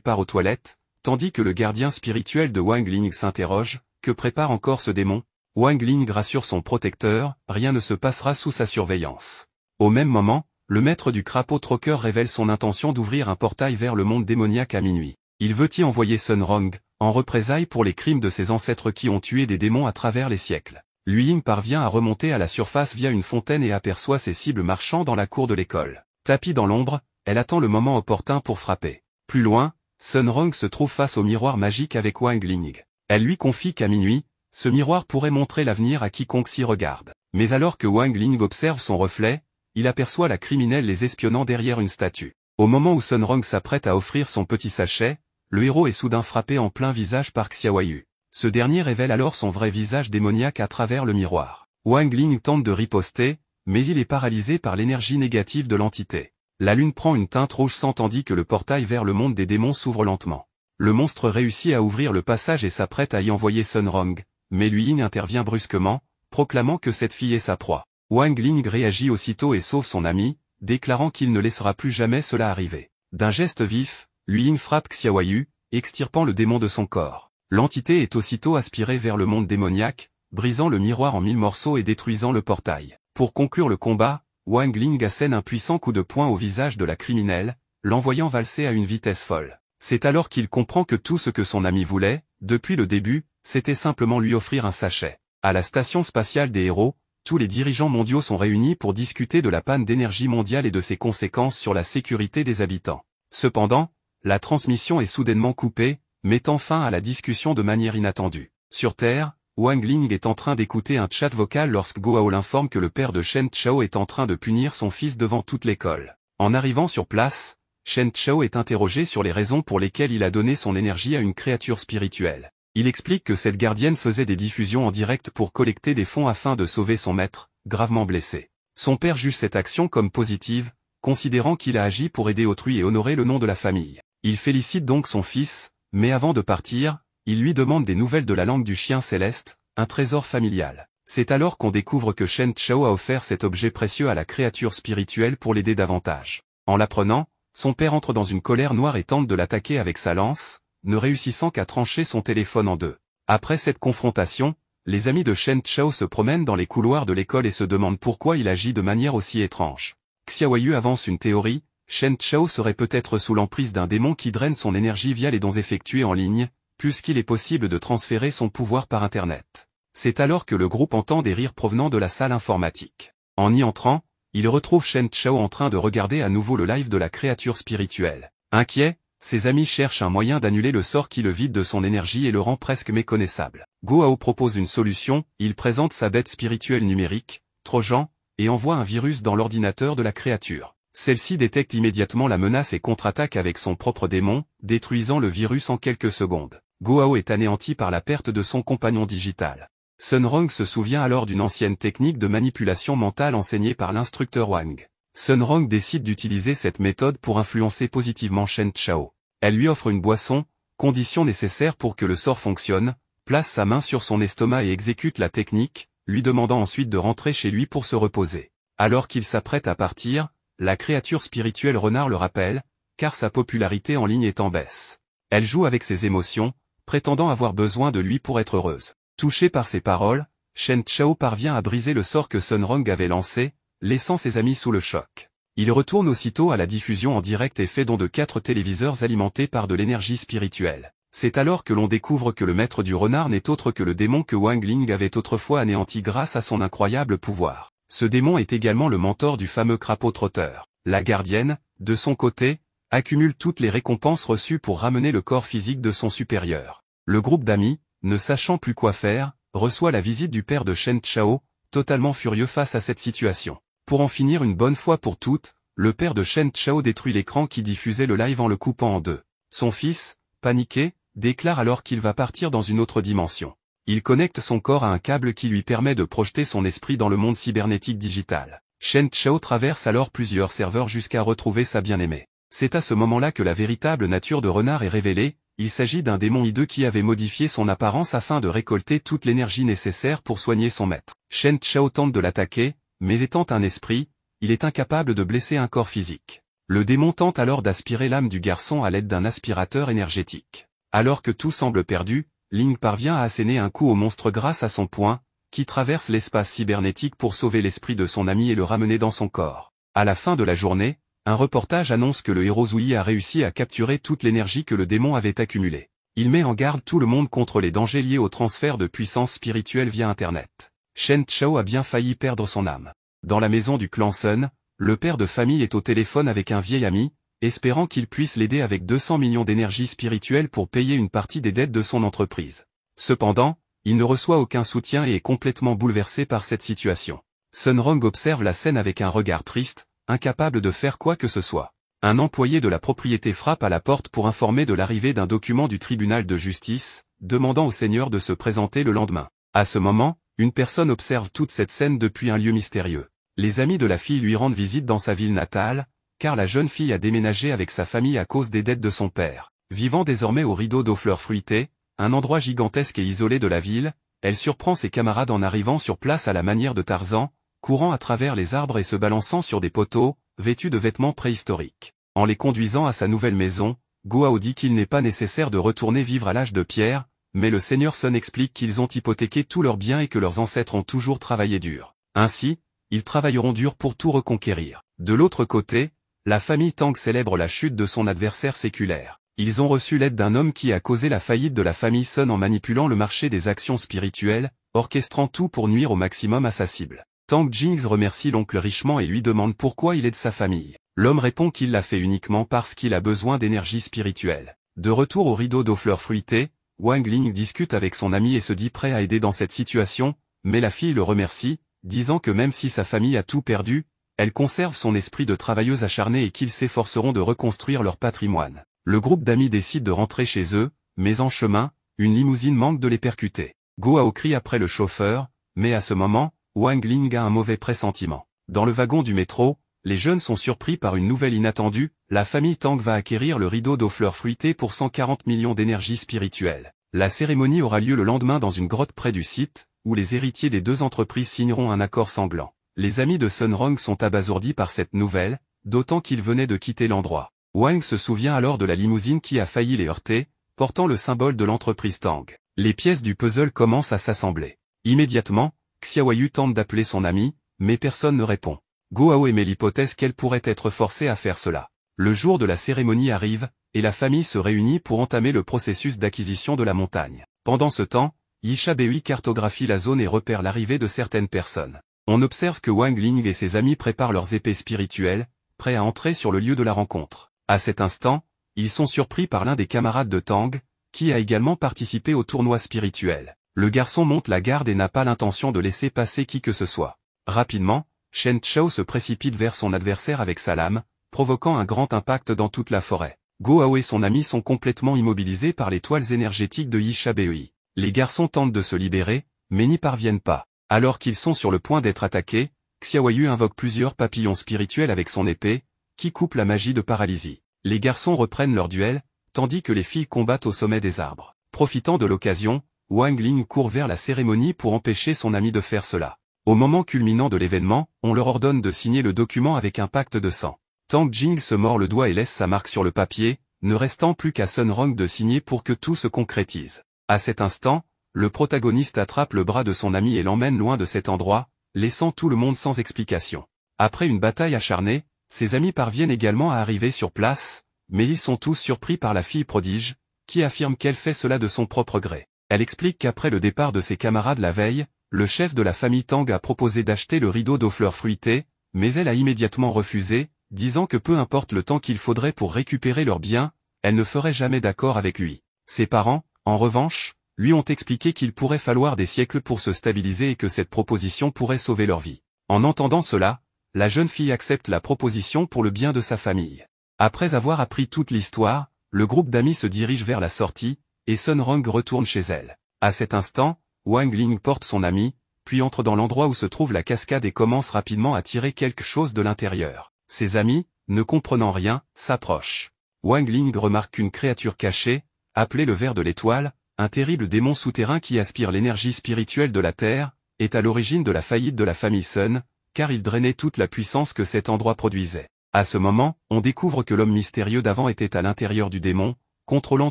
part aux toilettes, tandis que le gardien spirituel de Wang Ling s'interroge, que prépare encore ce démon? Wang Ling rassure son protecteur, rien ne se passera sous sa surveillance. Au même moment, le maître du crapaud troqueur révèle son intention d'ouvrir un portail vers le monde démoniaque à minuit. Il veut y envoyer Sun Rong, en représailles pour les crimes de ses ancêtres qui ont tué des démons à travers les siècles. Lü Ying parvient à remonter à la surface via une fontaine et aperçoit ses cibles marchant dans la cour de l'école. Tapie dans l'ombre, elle attend le moment opportun pour frapper. Plus loin, Sun Rong se trouve face au miroir magique avec Wang Ling. Elle lui confie qu'à minuit, ce miroir pourrait montrer l'avenir à quiconque s'y regarde. Mais alors que Wang Ling observe son reflet, il aperçoit la criminelle les espionnant derrière une statue. Au moment où Sun Rong s'apprête à offrir son petit sachet, le héros est soudain frappé en plein visage par Xiaoyu. Ce dernier révèle alors son vrai visage démoniaque à travers le miroir. Wang Ling tente de riposter, mais il est paralysé par l'énergie négative de l'entité. La lune prend une teinte rouge sang tandis que le portail vers le monde des démons s'ouvre lentement. Le monstre réussit à ouvrir le passage et s'apprête à y envoyer Sun Rong, mais Lü Ying intervient brusquement, proclamant que cette fille est sa proie. Wang Ling réagit aussitôt et sauve son ami, déclarant qu'il ne laissera plus jamais cela arriver. D'un geste vif, Lü Ying frappe Xiaoyu, extirpant le démon de son corps. L'entité est aussitôt aspirée vers le monde démoniaque, brisant le miroir en 1000 morceaux et détruisant le portail. Pour conclure le combat, Wang Ling assène un puissant coup de poing au visage de la criminelle, l'envoyant valser à une vitesse folle. C'est alors qu'il comprend que tout ce que son ami voulait, depuis le début, c'était simplement lui offrir un sachet. À la station spatiale des héros, tous les dirigeants mondiaux sont réunis pour discuter de la panne d'énergie mondiale et de ses conséquences sur la sécurité des habitants. Cependant, la transmission est soudainement coupée, mettant fin à la discussion de manière inattendue. Sur Terre, Wang Ling est en train d'écouter un chat vocal lorsque Guo l'informe que le père de Shen Chao est en train de punir son fils devant toute l'école. En arrivant sur place, Shen Chao est interrogé sur les raisons pour lesquelles il a donné son énergie à une créature spirituelle. Il explique que cette gardienne faisait des diffusions en direct pour collecter des fonds afin de sauver son maître, gravement blessé. Son père juge cette action comme positive, considérant qu'il a agi pour aider autrui et honorer le nom de la famille. Il félicite donc son fils, mais avant de partir, il lui demande des nouvelles de la langue du chien céleste, un trésor familial. C'est alors qu'on découvre que Shen Chao a offert cet objet précieux à la créature spirituelle pour l'aider davantage. En l'apprenant, son père entre dans une colère noire et tente de l'attaquer avec sa lance, ne réussissant qu'à trancher son téléphone en deux. Après cette confrontation, les amis de Shen Chao se promènent dans les couloirs de l'école et se demandent pourquoi il agit de manière aussi étrange. Xiaoyu avance une théorie, Shen Chao serait peut-être sous l'emprise d'un démon qui draine son énergie via les dons effectués en ligne, puisqu'il est possible de transférer son pouvoir par Internet. C'est alors que le groupe entend des rires provenant de la salle informatique. En y entrant, il retrouve Shen Chao en train de regarder à nouveau le live de la créature spirituelle. Inquiet, ses amis cherchent un moyen d'annuler le sort qui le vide de son énergie et le rend presque méconnaissable. Guo propose une solution, il présente sa bête spirituelle numérique, Trojan, et envoie un virus dans l'ordinateur de la créature. Celle-ci détecte immédiatement la menace et contre-attaque avec son propre démon, détruisant le virus en quelques secondes. Guo est anéanti par la perte de son compagnon digital. Sun Rong se souvient alors d'une ancienne technique de manipulation mentale enseignée par l'instructeur Wang. Sun Rong décide d'utiliser cette méthode pour influencer positivement Shen Chao. Elle lui offre une boisson, condition nécessaire pour que le sort fonctionne, place sa main sur son estomac et exécute la technique, lui demandant ensuite de rentrer chez lui pour se reposer. Alors qu'il s'apprête à partir, la créature spirituelle renard le rappelle, car sa popularité en ligne est en baisse. Elle joue avec ses émotions, prétendant avoir besoin de lui pour être heureuse. Touché par ces paroles, Shen Chao parvient à briser le sort que Sun Rong avait lancé, laissant ses amis sous le choc. Il retourne aussitôt à la diffusion en direct et fait don de 4 téléviseurs alimentés par de l'énergie spirituelle. C'est alors que l'on découvre que le maître du renard n'est autre que le démon que Wang Ling avait autrefois anéanti grâce à son incroyable pouvoir. Ce démon est également le mentor du fameux crapaud trotteur. La gardienne, de son côté, accumule toutes les récompenses reçues pour ramener le corps physique de son supérieur. Le groupe d'amis, ne sachant plus quoi faire, reçoit la visite du père de Shen Chao, totalement furieux face à cette situation. Pour en finir une bonne fois pour toutes, le père de Shen Chao détruit l'écran qui diffusait le live en le coupant en deux. Son fils, paniqué, déclare alors qu'il va partir dans une autre dimension. Il connecte son corps à un câble qui lui permet de projeter son esprit dans le monde cybernétique digital. Shen Chao traverse alors plusieurs serveurs jusqu'à retrouver sa bien-aimée. C'est à ce moment-là que la véritable nature de renard est révélée, il s'agit d'un démon hideux qui avait modifié son apparence afin de récolter toute l'énergie nécessaire pour soigner son maître. Shen Chao tente de l'attaquer, mais étant un esprit, il est incapable de blesser un corps physique. Le démon tente alors d'aspirer l'âme du garçon à l'aide d'un aspirateur énergétique. Alors que tout semble perdu, Ling parvient à asséner un coup au monstre grâce à son poing, qui traverse l'espace cybernétique pour sauver l'esprit de son ami et le ramener dans son corps. À la fin de la journée, un reportage annonce que le héros Zouyi a réussi à capturer toute l'énergie que le démon avait accumulée. Il met en garde tout le monde contre les dangers liés au transfert de puissance spirituelle via Internet. Shen Chao a bien failli perdre son âme. Dans la maison du clan Sun, le père de famille est au téléphone avec un vieil ami, espérant qu'il puisse l'aider avec 200 millions d'énergie spirituelle pour payer une partie des dettes de son entreprise. Cependant, il ne reçoit aucun soutien et est complètement bouleversé par cette situation. Sun Rong observe la scène avec un regard triste, incapable de faire quoi que ce soit. Un employé de la propriété frappe à la porte pour informer de l'arrivée d'un document du tribunal de justice, demandant au seigneur de se présenter le lendemain. À ce moment, une personne observe toute cette scène depuis un lieu mystérieux. Les amis de la fille lui rendent visite dans sa ville natale, car la jeune fille a déménagé avec sa famille à cause des dettes de son père. Vivant désormais au rideau d'eau fleurs fruitées, un endroit gigantesque et isolé de la ville, elle surprend ses camarades en arrivant sur place à la manière de Tarzan, courant à travers les arbres et se balançant sur des poteaux, vêtus de vêtements préhistoriques. En les conduisant à sa nouvelle maison, Guo dit qu'il n'est pas nécessaire de retourner vivre à l'âge de pierre, mais le seigneur Sun explique qu'ils ont hypothéqué tous leurs biens et que leurs ancêtres ont toujours travaillé dur. Ainsi, ils travailleront dur pour tout reconquérir. De l'autre côté, la famille Tang célèbre la chute de son adversaire séculaire. Ils ont reçu l'aide d'un homme qui a causé la faillite de la famille Sun en manipulant le marché des actions spirituelles, orchestrant tout pour nuire au maximum à sa cible. Tang Jings remercie l'oncle richement et lui demande pourquoi il aide sa famille. L'homme répond qu'il l'a fait uniquement parce qu'il a besoin d'énergie spirituelle. De retour au rideau d'eau fleurs fruitées, Wang Ling discute avec son ami et se dit prêt à aider dans cette situation, mais la fille le remercie, disant que même si sa famille a tout perdu, elle conserve son esprit de travailleuse acharnée et qu'ils s'efforceront de reconstruire leur patrimoine. Le groupe d'amis décide de rentrer chez eux, mais en chemin, une limousine manque de les percuter. Guo crie après le chauffeur, mais à ce moment, Wang Ling a un mauvais pressentiment. Dans le wagon du métro, les jeunes sont surpris par une nouvelle inattendue, la famille Tang va acquérir le rideau d'eau fleurs fruitées pour 140 millions d'énergie spirituelle. La cérémonie aura lieu le lendemain dans une grotte près du site, où les héritiers des deux entreprises signeront un accord sanglant. Les amis de Sun Rong sont abasourdis par cette nouvelle, d'autant qu'ils venaient de quitter l'endroit. Wang se souvient alors de la limousine qui a failli les heurter, portant le symbole de l'entreprise Tang. Les pièces du puzzle commencent à s'assembler. Immédiatement, Xiaoyu tente d'appeler son ami, mais personne ne répond. Guo émet l'hypothèse qu'elle pourrait être forcée à faire cela. Le jour de la cérémonie arrive, et la famille se réunit pour entamer le processus d'acquisition de la montagne. Pendant ce temps, Yisha Bei cartographie la zone et repère l'arrivée de certaines personnes. On observe que Wang Ling et ses amis préparent leurs épées spirituelles, prêts à entrer sur le lieu de la rencontre. À cet instant, ils sont surpris par l'un des camarades de Tang, qui a également participé au tournoi spirituel. Le garçon monte la garde et n'a pas l'intention de laisser passer qui que ce soit. Rapidement, Shen Chao se précipite vers son adversaire avec sa lame, provoquant un grand impact dans toute la forêt. Guo et son ami sont complètement immobilisés par les toiles énergétiques de Yisha Bei. Les garçons tentent de se libérer, mais n'y parviennent pas. Alors qu'ils sont sur le point d'être attaqués, Xiaoyu invoque plusieurs papillons spirituels avec son épée, qui coupe la magie de paralysie. Les garçons reprennent leur duel, tandis que les filles combattent au sommet des arbres. Profitant de l'occasion, Wang Ling court vers la cérémonie pour empêcher son ami de faire cela. Au moment culminant de l'événement, on leur ordonne de signer le document avec un pacte de sang. Tang Jing se mord le doigt et laisse sa marque sur le papier, ne restant plus qu'à Sun Rong de signer pour que tout se concrétise. À cet instant, le protagoniste attrape le bras de son ami et l'emmène loin de cet endroit, laissant tout le monde sans explication. Après une bataille acharnée, ses amis parviennent également à arriver sur place, mais ils sont tous surpris par la fille prodige, qui affirme qu'elle fait cela de son propre gré. Elle explique qu'après le départ de ses camarades la veille, le chef de la famille Tang a proposé d'acheter le rideau d'eau fleurs fruitées, mais elle a immédiatement refusé, disant que peu importe le temps qu'il faudrait pour récupérer leurs biens, elle ne ferait jamais d'accord avec lui. Ses parents, en revanche, lui ont expliqué qu'il pourrait falloir des siècles pour se stabiliser et que cette proposition pourrait sauver leur vie. En entendant cela, la jeune fille accepte la proposition pour le bien de sa famille. Après avoir appris toute l'histoire, le groupe d'amis se dirige vers la sortie, et Sun Rong retourne chez elle. À cet instant, Wang Ling porte son ami, puis entre dans l'endroit où se trouve la cascade et commence rapidement à tirer quelque chose de l'intérieur. Ses amis, ne comprenant rien, s'approchent. Wang Ling remarque qu'une créature cachée, appelée le ver de l'étoile, un terrible démon souterrain qui aspire l'énergie spirituelle de la Terre, est à l'origine de la faillite de la famille Sun, car il drainait toute la puissance que cet endroit produisait. À ce moment, on découvre que l'homme mystérieux d'avant était à l'intérieur du démon, contrôlant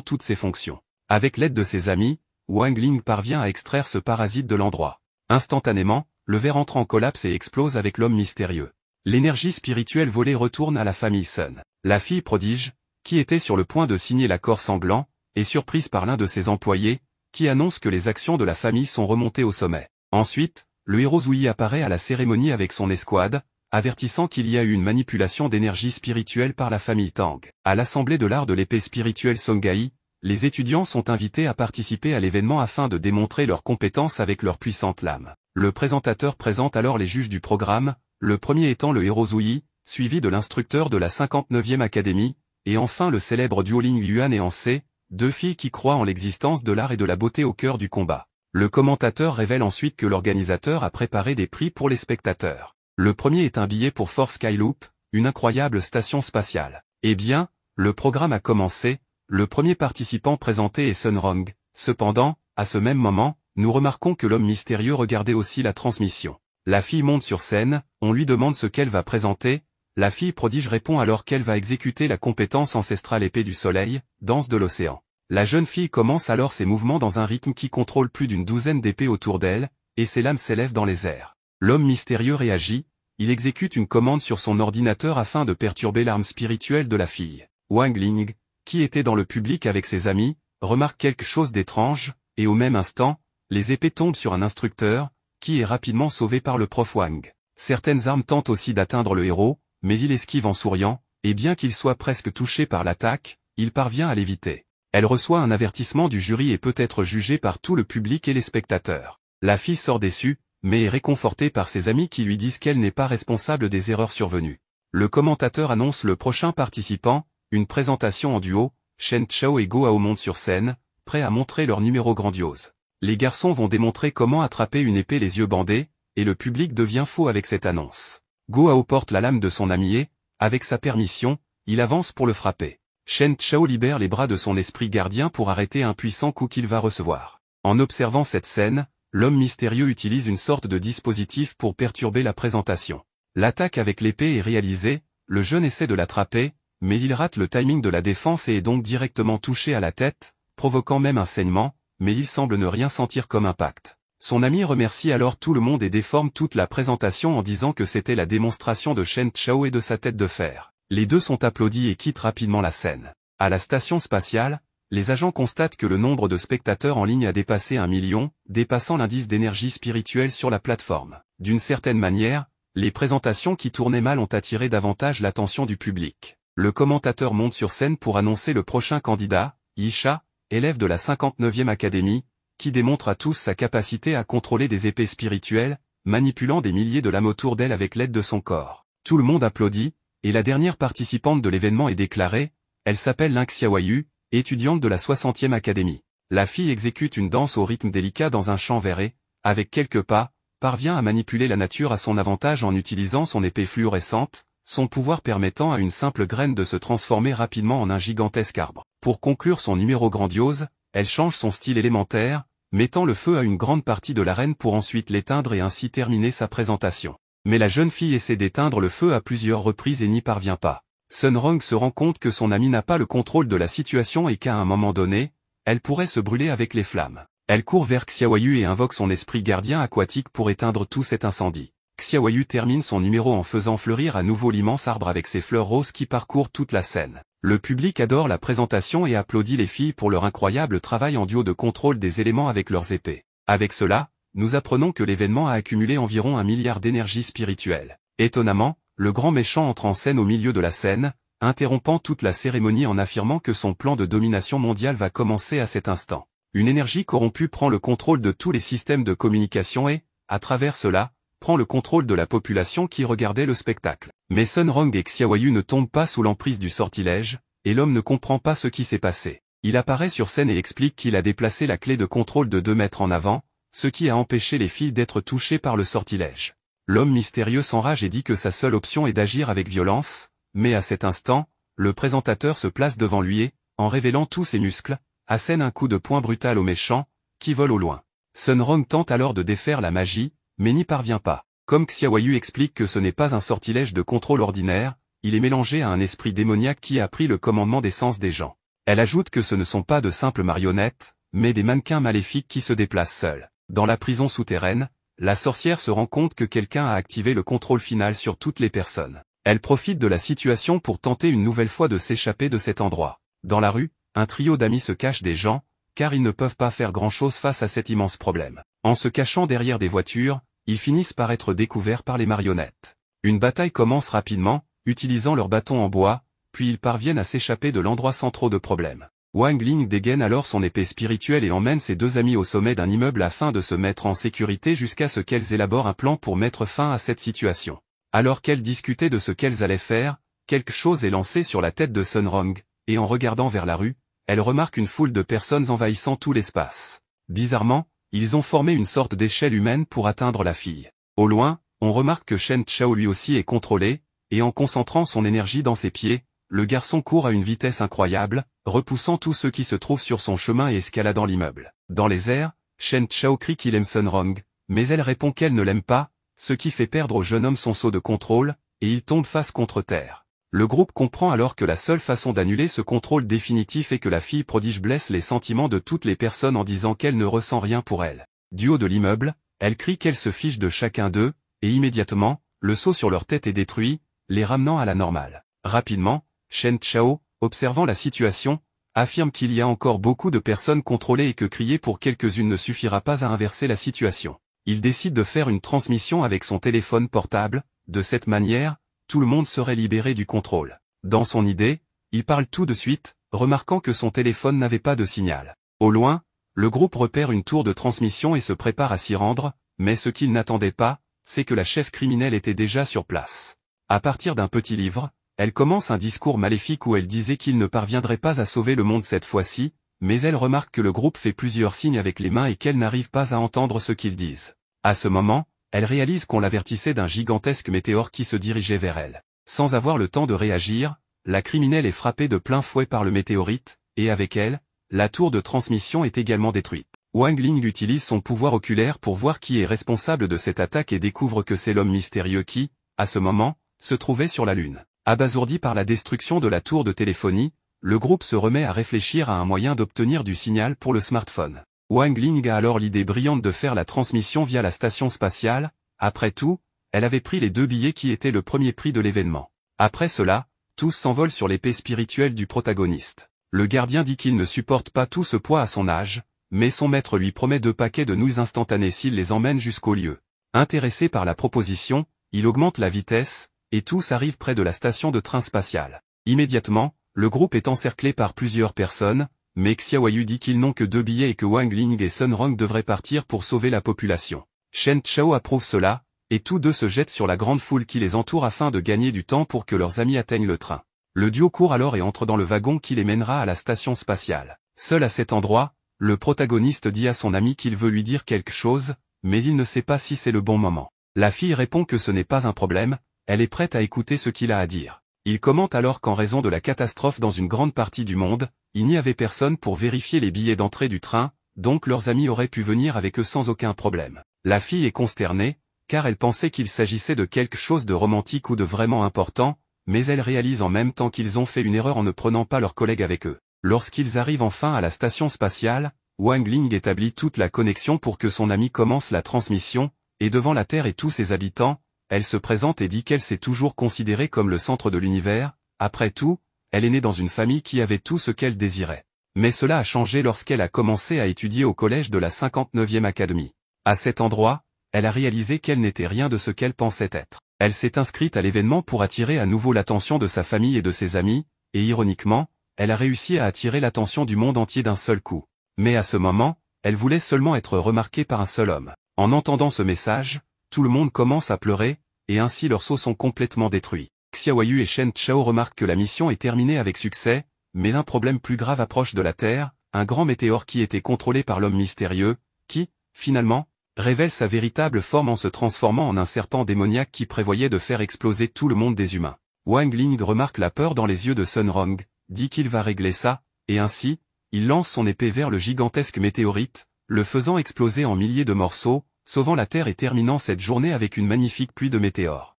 toutes ses fonctions. Avec l'aide de ses amis, Wang Ling parvient à extraire ce parasite de l'endroit. Instantanément, le ver entre en collapse et explose avec l'homme mystérieux. L'énergie spirituelle volée retourne à la famille Sun. La fille prodige, qui était sur le point de signer l'accord sanglant, est surprise par l'un de ses employés, qui annonce que les actions de la famille sont remontées au sommet. Ensuite, le héros Zui apparaît à la cérémonie avec son escouade, avertissant qu'il y a eu une manipulation d'énergie spirituelle par la famille Tang. À l'Assemblée de l'art de l'épée spirituelle Songhai, les étudiants sont invités à participer à l'événement afin de démontrer leurs compétences avec leur puissante lame. Le présentateur présente alors les juges du programme, le premier étant le héros Zui, suivi de l'instructeur de la 59e académie, et enfin le célèbre duo Ling Yuan et Anse, deux filles qui croient en l'existence de l'art et de la beauté au cœur du combat. Le commentateur révèle ensuite que l'organisateur a préparé des prix pour les spectateurs. Le premier est un billet pour Force Skyloop, une incroyable station spatiale. Eh bien, le programme a commencé, le premier participant présenté est Sun Rong. Cependant, à ce même moment, nous remarquons que l'homme mystérieux regardait aussi la transmission. La fille monte sur scène, on lui demande ce qu'elle va présenter, la fille prodige répond alors qu'elle va exécuter la compétence ancestrale épée du soleil, danse de l'océan. La jeune fille commence alors ses mouvements dans un rythme qui contrôle plus d'une douzaine d'épées autour d'elle, et ses lames s'élèvent dans les airs. L'homme mystérieux réagit, il exécute une commande sur son ordinateur afin de perturber l'arme spirituelle de la fille. Wang Ling, qui était dans le public avec ses amis, remarque quelque chose d'étrange, et au même instant, les épées tombent sur un instructeur, qui est rapidement sauvé par le prof Wang. Certaines armes tentent aussi d'atteindre le héros, mais il esquive en souriant, et bien qu'il soit presque touché par l'attaque, il parvient à l'éviter. Elle reçoit un avertissement du jury et peut être jugée par tout le public et les spectateurs. La fille sort déçue, mais est réconfortée par ses amis qui lui disent qu'elle n'est pas responsable des erreurs survenues. Le commentateur annonce le prochain participant, une présentation en duo, Shen Chao et Go Hao montent sur scène, prêts à montrer leur numéro grandiose. Les garçons vont démontrer comment attraper une épée les yeux bandés, et le public devient fou avec cette annonce. Go Hao porte la lame de son ami et, avec sa permission, il avance pour le frapper. Shen Chao libère les bras de son esprit gardien pour arrêter un puissant coup qu'il va recevoir. En observant cette scène, l'homme mystérieux utilise une sorte de dispositif pour perturber la présentation. L'attaque avec l'épée est réalisée, le jeune essaie de l'attraper, mais il rate le timing de la défense et est donc directement touché à la tête, provoquant même un saignement, mais il semble ne rien sentir comme impact. Son ami remercie alors tout le monde et déforme toute la présentation en disant que c'était la démonstration de Shen Chao et de sa tête de fer. Les deux sont applaudis et quittent rapidement la scène. À la station spatiale, les agents constatent que le nombre de spectateurs en ligne a dépassé 1 million, dépassant l'indice d'énergie spirituelle sur la plateforme. D'une certaine manière, les présentations qui tournaient mal ont attiré davantage l'attention du public. Le commentateur monte sur scène pour annoncer le prochain candidat, Yisha, élève de la 59e académie, qui démontre à tous sa capacité à contrôler des épées spirituelles, manipulant des milliers de lames autour d'elle avec l'aide de son corps. Tout le monde applaudit, et la dernière participante de l'événement est déclarée, elle s'appelle Ling Xiaoyu, étudiante de la 60e académie. La fille exécute une danse au rythme délicat dans un champ vert et, avec quelques pas, parvient à manipuler la nature à son avantage en utilisant son épée fluorescente, son pouvoir permettant à une simple graine de se transformer rapidement en un gigantesque arbre. Pour conclure son numéro grandiose, elle change son style élémentaire, mettant le feu à une grande partie de l'arène pour ensuite l'éteindre et ainsi terminer sa présentation. Mais la jeune fille essaie d'éteindre le feu à plusieurs reprises et n'y parvient pas. Sun Rong se rend compte que son amie n'a pas le contrôle de la situation et qu'à un moment donné, elle pourrait se brûler avec les flammes. Elle court vers Xiaoyu et invoque son esprit gardien aquatique pour éteindre tout cet incendie. Xiaoyu termine son numéro en faisant fleurir à nouveau l'immense arbre avec ses fleurs roses qui parcourent toute la scène. Le public adore la présentation et applaudit les filles pour leur incroyable travail en duo de contrôle des éléments avec leurs épées. Avec cela, nous apprenons que l'événement a accumulé environ 1 milliard d'énergie spirituelle. Étonnamment, le grand méchant entre en scène au milieu de la scène, interrompant toute la cérémonie en affirmant que son plan de domination mondiale va commencer à cet instant. Une énergie corrompue prend le contrôle de tous les systèmes de communication et, à travers cela, prend le contrôle de la population qui regardait le spectacle. Mais Sun Rong et Xiaoyu ne tombent pas sous l'emprise du sortilège, et l'homme ne comprend pas ce qui s'est passé. Il apparaît sur scène et explique qu'il a déplacé la clé de contrôle de 2 mètres en avant, ce qui a empêché les filles d'être touchées par le sortilège. L'homme mystérieux s'enrage et dit que sa seule option est d'agir avec violence, mais à cet instant, le présentateur se place devant lui et, en révélant tous ses muscles, assène un coup de poing brutal au méchant, qui vole au loin. Sun Rong tente alors de défaire la magie, mais n'y parvient pas. Comme Xiaoyu explique que ce n'est pas un sortilège de contrôle ordinaire, il est mélangé à un esprit démoniaque qui a pris le commandement des sens des gens. Elle ajoute que ce ne sont pas de simples marionnettes, mais des mannequins maléfiques qui se déplacent seuls. Dans la prison souterraine, la sorcière se rend compte que quelqu'un a activé le contrôle final sur toutes les personnes. Elle profite de la situation pour tenter une nouvelle fois de s'échapper de cet endroit. Dans la rue, un trio d'amis se cache des gens, car ils ne peuvent pas faire grand-chose face à cet immense problème. En se cachant derrière des voitures, ils finissent par être découverts par les marionnettes. Une bataille commence rapidement, utilisant leurs bâtons en bois, puis ils parviennent à s'échapper de l'endroit sans trop de problèmes. Wang Ling dégaine alors son épée spirituelle et emmène ses deux amis au sommet d'un immeuble afin de se mettre en sécurité jusqu'à ce qu'elles élaborent un plan pour mettre fin à cette situation. Alors qu'elles discutaient de ce qu'elles allaient faire, quelque chose est lancé sur la tête de Sun Rong, et en regardant vers la rue, elle remarque une foule de personnes envahissant tout l'espace. Bizarrement, ils ont formé une sorte d'échelle humaine pour atteindre la fille. Au loin, on remarque que Shen Chao lui aussi est contrôlé, et en concentrant son énergie dans ses pieds, le garçon court à une vitesse incroyable, repoussant tous ceux qui se trouvent sur son chemin et escaladant l'immeuble. Dans les airs, Shen Chao crie qu'il aime Sun Rong, mais elle répond qu'elle ne l'aime pas, ce qui fait perdre au jeune homme son seau de contrôle, et il tombe face contre terre. Le groupe comprend alors que la seule façon d'annuler ce contrôle définitif est que la fille prodige blesse les sentiments de toutes les personnes en disant qu'elle ne ressent rien pour elle. Du haut de l'immeuble, elle crie qu'elle se fiche de chacun d'eux, et immédiatement, le seau sur leur tête est détruit, les ramenant à la normale. Rapidement, Shen Chao, observant la situation, affirme qu'il y a encore beaucoup de personnes contrôlées et que crier pour quelques-unes ne suffira pas à inverser la situation. Il décide de faire une transmission avec son téléphone portable, de cette manière, tout le monde serait libéré du contrôle. Dans son idée, il parle tout de suite, remarquant que son téléphone n'avait pas de signal. Au loin, le groupe repère une tour de transmission et se prépare à s'y rendre, mais ce qu'il n'attendait pas, c'est que la chef criminelle était déjà sur place. À partir d'un petit livre, elle commence un discours maléfique où elle disait qu'il ne parviendrait pas à sauver le monde cette fois-ci, mais elle remarque que le groupe fait plusieurs signes avec les mains et qu'elle n'arrive pas à entendre ce qu'ils disent. À ce moment, elle réalise qu'on l'avertissait d'un gigantesque météore qui se dirigeait vers elle. Sans avoir le temps de réagir, la criminelle est frappée de plein fouet par le météorite, et avec elle, la tour de transmission est également détruite. Wang Ling utilise son pouvoir oculaire pour voir qui est responsable de cette attaque et découvre que c'est l'homme mystérieux qui, à ce moment, se trouvait sur la Lune. Abasourdi par la destruction de la tour de téléphonie, le groupe se remet à réfléchir à un moyen d'obtenir du signal pour le smartphone. Wang Ling a alors l'idée brillante de faire la transmission via la station spatiale. Après tout, elle avait pris les 2 billets qui étaient le premier prix de l'événement. Après cela, tous s'envolent sur l'épée spirituelle du protagoniste. Le gardien dit qu'il ne supporte pas tout ce poids à son âge, mais son maître lui promet 2 paquets de nouilles instantanées s'il les emmène jusqu'au lieu. Intéressé par la proposition, il augmente la vitesse, et tous arrivent près de la station de train spatial. Immédiatement, le groupe est encerclé par plusieurs personnes, mais Xiaoyu dit qu'ils n'ont que 2 billets et que Wang Ling et Sun Rong devraient partir pour sauver la population. Shen Chao approuve cela, et tous deux se jettent sur la grande foule qui les entoure afin de gagner du temps pour que leurs amis atteignent le train. Le duo court alors et entre dans le wagon qui les mènera à la station spatiale. Seul à cet endroit, le protagoniste dit à son ami qu'il veut lui dire quelque chose, mais il ne sait pas si c'est le bon moment. La fille répond que ce n'est pas un problème, elle est prête à écouter ce qu'il a à dire. Il commente alors qu'en raison de la catastrophe dans une grande partie du monde, il n'y avait personne pour vérifier les billets d'entrée du train, donc leurs amis auraient pu venir avec eux sans aucun problème. La fille est consternée, car elle pensait qu'il s'agissait de quelque chose de romantique ou de vraiment important, mais elle réalise en même temps qu'ils ont fait une erreur en ne prenant pas leurs collègues avec eux. Lorsqu'ils arrivent enfin à la station spatiale, Wang Ling établit toute la connexion pour que son ami commence la transmission, et devant la Terre et tous ses habitants, elle se présente et dit qu'elle s'est toujours considérée comme le centre de l'univers. Après tout, elle est née dans une famille qui avait tout ce qu'elle désirait. Mais cela a changé lorsqu'elle a commencé à étudier au collège de la 59e Académie. À cet endroit, elle a réalisé qu'elle n'était rien de ce qu'elle pensait être. Elle s'est inscrite à l'événement pour attirer à nouveau l'attention de sa famille et de ses amis, et ironiquement, elle a réussi à attirer l'attention du monde entier d'un seul coup. Mais à ce moment, elle voulait seulement être remarquée par un seul homme. En entendant ce message, tout le monde commence à pleurer, et ainsi leurs seaux sont complètement détruits. Xiaoyu et Shen Chao remarquent que la mission est terminée avec succès, mais un problème plus grave approche de la Terre, un grand météore qui était contrôlé par l'homme mystérieux, qui, finalement, révèle sa véritable forme en se transformant en un serpent démoniaque qui prévoyait de faire exploser tout le monde des humains. Wang Ling remarque la peur dans les yeux de Sun Rong, dit qu'il va régler ça, et ainsi, il lance son épée vers le gigantesque météorite, le faisant exploser en milliers de morceaux, sauvant la Terre et terminant cette journée avec une magnifique pluie de météores.